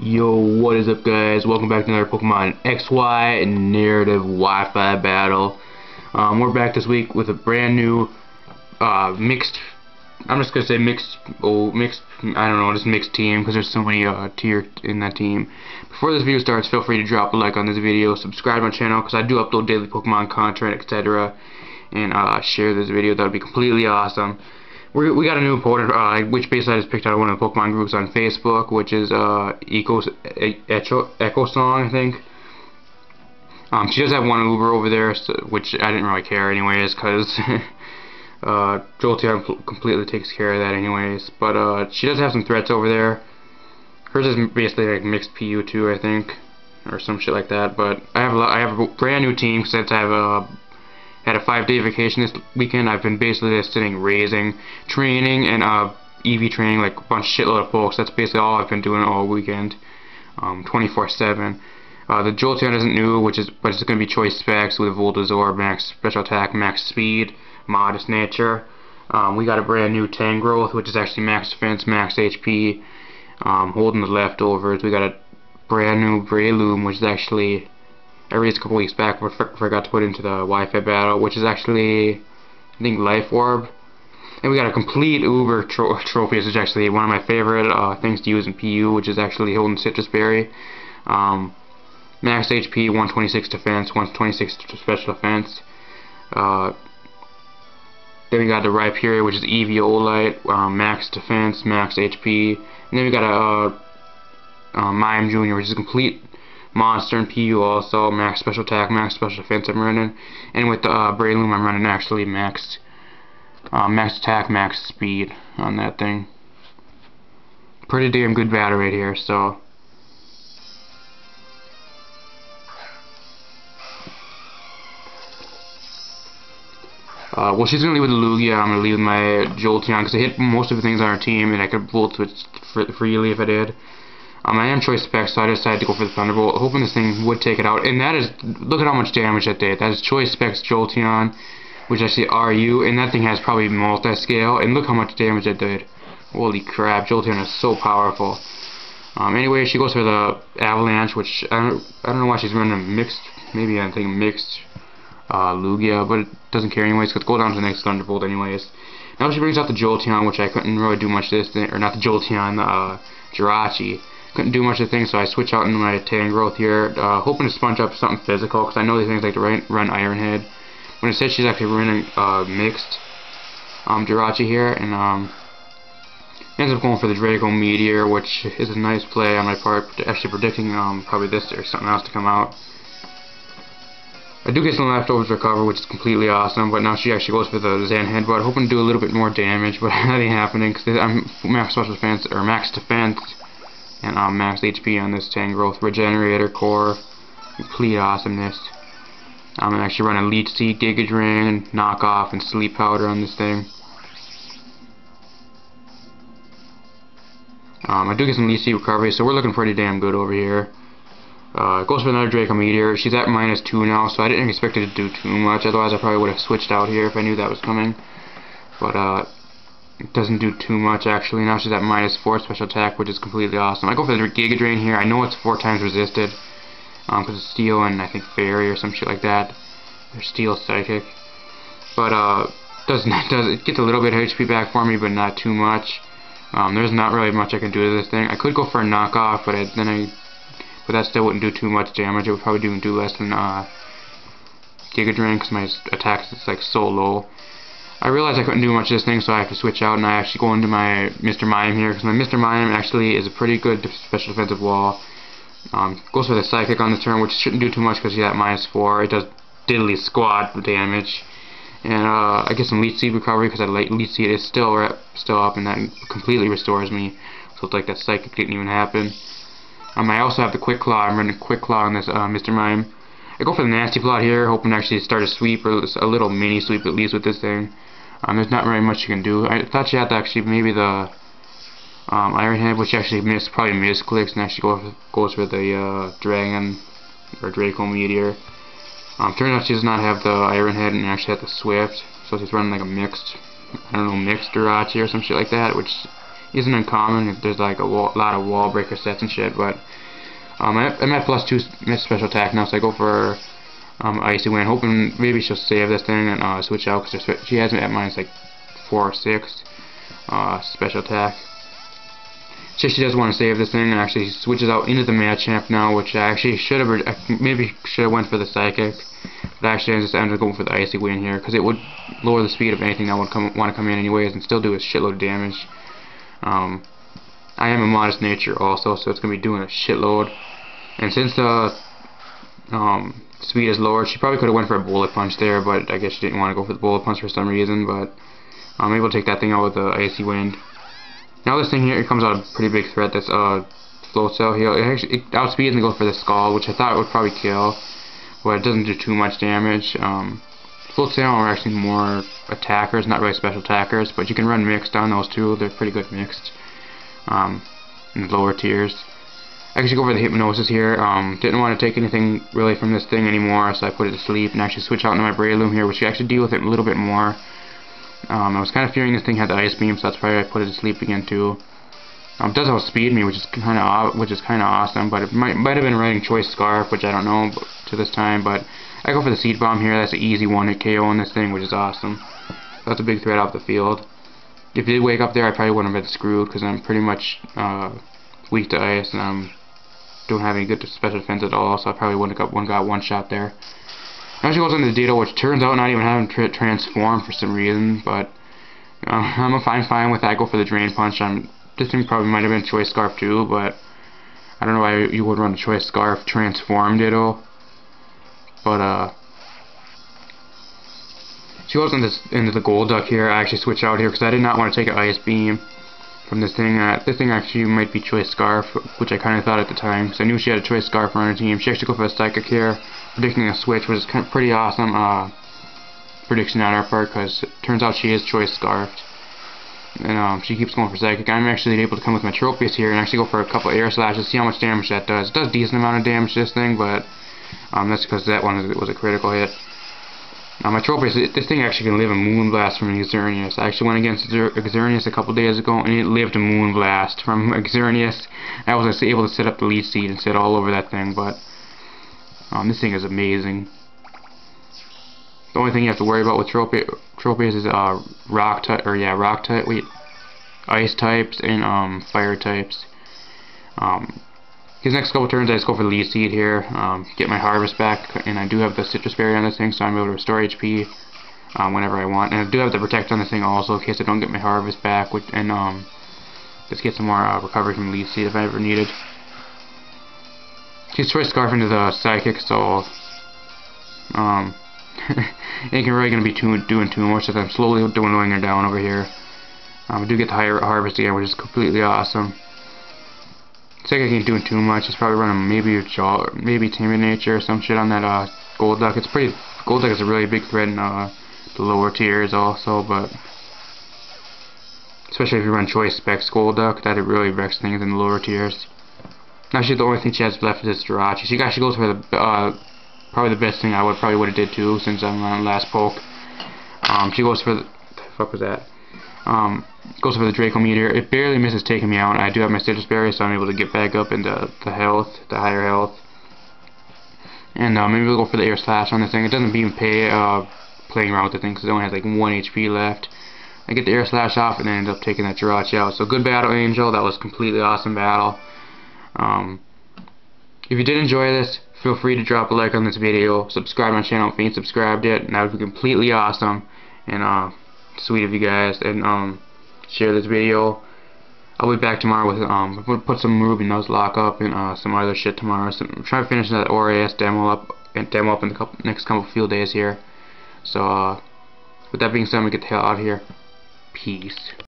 Yo, what is up, guys? Welcome back to another Pokemon XY narrative Wi-Fi battle. We're back this week with a brand new mixed. I'm just gonna say mixed. I don't know, just mixed team because there's so many tier in that team. Before this video starts, feel free to drop a like on this video, subscribe to my channel because I do upload daily Pokemon content, etc. And share this video. That would be completely awesome. We got a new opponent, which basically I just picked out one of the Pokemon groups on Facebook, which is Echosong, I think. She does have one Uber over there, which I didn't really care anyways, because Jolteon completely takes care of that anyways. But she does have some threats over there. Hers is basically like mixed PU too, I think, or some shit like that. But I have a brand new team since I have had a 5-day vacation this weekend. I've been basically just sitting raising, training, and EV training like a shitload of folks. That's basically all I've been doing all weekend, 24/7. The Jolteon isn't new, but it's going to be choice specs with Voltazor, max special attack, max speed, modest nature. We got a brand new Tangrowth, which is actually max defense, max HP, holding the leftovers. We got a brand new Breloom, which is actually I released a couple weeks back, but forgot to put into the Wi-Fi battle, which is actually, I think, Life Orb. And we got a complete Uber Tropius, which is actually one of my favorite things to use in PU, which is actually holding Citrus Berry. Max HP, 126 defense, 126 special defense. Then we got the Rhyperior, which is Eviolite, max defense, max HP. And then we got a Mime Jr., which is a complete monster and PU also, max special attack, max special defense I'm running. And with the Breloom I'm running actually max attack, max speed on that thing. Pretty damn good battle right here, so. Well, she's going to leave with the Lugia. I'm going to leave with my Jolteon because I hit most of the things on our team and I could Volt Switch freely if I did. I am choice specs, so I decided to go for the Thunderbolt, hoping this thing would take it out. And that is, look at how much damage that did. That is choice specs Jolteon, which I see RU, and that thing has probably multi-scale. And look how much damage that did. Holy crap, Jolteon is so powerful. Anyway, she goes for the Avalanche, which I don't know why she's running a mixed, maybe I think mixed Lugia, but it doesn't care anyways, because go down to the next Thunderbolt anyways. Now she brings out the Jolteon, which I couldn't really do much this thing, or not the Jolteon, the Jirachi. Couldn't do much of the thing, so I switch out into my Tangrowth here, hoping to sponge up something physical, because I know these things like to run Iron Head. When it says she's actually running mixed Jirachi here, and ends up going for the Draco Meteor, which is a nice play on my part, actually predicting probably this or something else to come out. I do get some leftovers recover, which is completely awesome, but now she actually goes for the Zen Headbutt, hoping to do a little bit more damage, but that ain't happening, because I'm max special defense, or max defense, and max HP on this Tangrowth. Regenerator Core, complete awesomeness. I'm gonna actually run a Leech Seed, Giga Drain, Knockoff, and Sleep Powder on this thing. I do get some Leech Seed recovery, so we're looking pretty damn good over here. Goes for another Draco Meteor. She's at -2 now, so I didn't expect it to do too much. Otherwise, I probably would have switched out here if I knew that was coming. But it doesn't do too much actually. Now she's at -4 special attack, which is completely awesome. I go for the Giga Drain here. I know it's 4 times resisted, because it's Steel and I think Fairy or some shit like that. Or Steel Psychic. But it gets a little bit of HP back for me, but not too much. There's not really much I can do to this thing. I could go for a knockoff, but that still wouldn't do too much damage. It would probably do less than Giga Drain, because my attack is like so low. I realized I couldn't do much of this thing, so I have to switch out, and I actually go into my Mr. Mime here, because my Mr. Mime actually is a pretty good special defensive wall. Goes for the Psychic on the turn, which shouldn't do too much because he's at -4. It does diddly squat damage. And I get some Leech Seed recovery, because that Leech Seed is still up, and that completely restores me. So it's like that Psychic didn't even happen. I also have the Quick Claw. I'm running Quick Claw on this Mr. Mime. I go for the Nasty Plot here, hoping to actually start a sweep, or a little mini sweep at least with this thing. There's not very much you can do. I thought you had to actually maybe the Iron Head, which actually probably misclicks and actually goes for the Dragon or Draco Meteor. Turns out she does not have the Iron Head and actually has the Swift, so she's running like a mixed, I don't know, mixed Jirachi or some shit like that, which isn't uncommon if there's like a lot of wall breaker sets and shit. But I'm at +2 special attack now, so I go for Icy Wind, hoping maybe she'll save this thing and switch out, because she has me at -4 or 6 special attack. So she does want to save this thing and actually switches out into the Machamp now, which I actually should have went for the Psychic, but actually I just ended up going for the Icy Wind here, because it would lower the speed of anything that would want to come in anyways and still do a shitload of damage. I am a modest nature also, so it's going to be doing a shitload. And since the speed is lowered, she probably could have went for a Bullet Punch there, but I guess she didn't want to go for the Bullet Punch for some reason. But I'm able to take that thing out with the Icy Wind. Now this thing here, it comes out a pretty big threat. That's Float Cell here. It outspeeds and goes for the Scald, which I thought it would probably kill, but it doesn't do too much damage. Float Cell are actually more attackers, not really special attackers, but you can run mixed on those two. They're pretty good mixed in the lower tiers. I actually go for the Hypnosis here. Didn't want to take anything really from this thing anymore, so I put it to sleep and actually switch out into my Breloom here, which can actually deal with it a little bit more. I was kind of fearing this thing had the Ice Beam, so that's why I put it to sleep again too. It does outspeed me, which is kind of awesome, but it might have been riding Choice Scarf, which I don't know to this time. But I go for the Seed Bomb here. That's an easy one-hit KO on this thing, which is awesome. That's a big threat off the field. If it did wake up there, I probably wouldn't have been screwed, because I'm pretty much weak to ice, and don't have any good special defense at all, so I probably wouldn't have got one shot there. Now she goes into the Ditto, which turns out not even having transform for some reason, but I'm fine with that. I go for the Drain Punch. This thing probably might have been Choice Scarf too, but I don't know why you would run a Choice Scarf transform Ditto. But she goes into the Golduck here. I actually switch out here because I did not want to take an Ice Beam from this thing. This thing actually might be Choice Scarf, which I kind of thought at the time, because I knew she had a Choice Scarf on her team. She actually goes for a Psychic here, predicting a switch, which is kind of pretty awesome prediction on our part, because it turns out she is Choice Scarfed. And she keeps going for Psychic. I'm actually able to come with my Tropius here and actually go for a couple Air Slashes, see how much damage that does. It does a decent amount of damage to this thing, but that's because that one was a critical hit. My Tropius, this thing actually can live a Moonblast from Xerneas. I actually went against Xerneas a couple days ago, and it lived a Moonblast from Xerneas. I was able to set up the Leech Seed and sit all over that thing, but this thing is amazing. The only thing you have to worry about with Tropius is Ice types and Fire types. His next couple turns, I just go for the Leech Seed here, get my Harvest back, and I do have the Citrus Berry on this thing, so I'm able to restore HP whenever I want. And I do have the Protect on this thing also, in case I don't get my Harvest back, and just get some more recovery from Leech Seed if I ever need it. She's Choice Scarf into the Psychic, so ain't really going to be doing too much, as I'm slowly dwindling her down over here. I do get the higher Harvest again, which is completely awesome. Psychic ain't doing too much. It's probably running maybe Timid Nature or some shit on that Golduck. Golduck is a really big threat in the lower tiers also, but especially if you run Choice Specs Golduck, that it really wrecks things in the lower tiers. Actually, the only thing she has left is Jirachi. She actually goes for the probably the best thing I probably would have did too, since I'm on last poke. She goes for the fuck was that? Goes for the Draco Meteor. It barely misses taking me out. I do have my Citrus Berry, so I'm able to get back up into the higher health. And maybe we'll go for the Air Slash on this thing. It doesn't even pay playing around with the thing, because it only has like 1 HP left. I get the Air Slash off and then end up taking that Jirachi out. So good battle, Angel. That was a completely awesome battle. If you did enjoy this, feel free to drop a like on this video. Subscribe to my channel if you ain't subscribed yet, and that would be completely awesome. And sweet of you guys. And share this video. I'll be back tomorrow with we'll put some Ruby Nuzlocke up and some other shit tomorrow. So I'm trying to finish that ORAS demo up in the next couple field days here. So with that being said, I'm gonna get the hell out of here. Peace.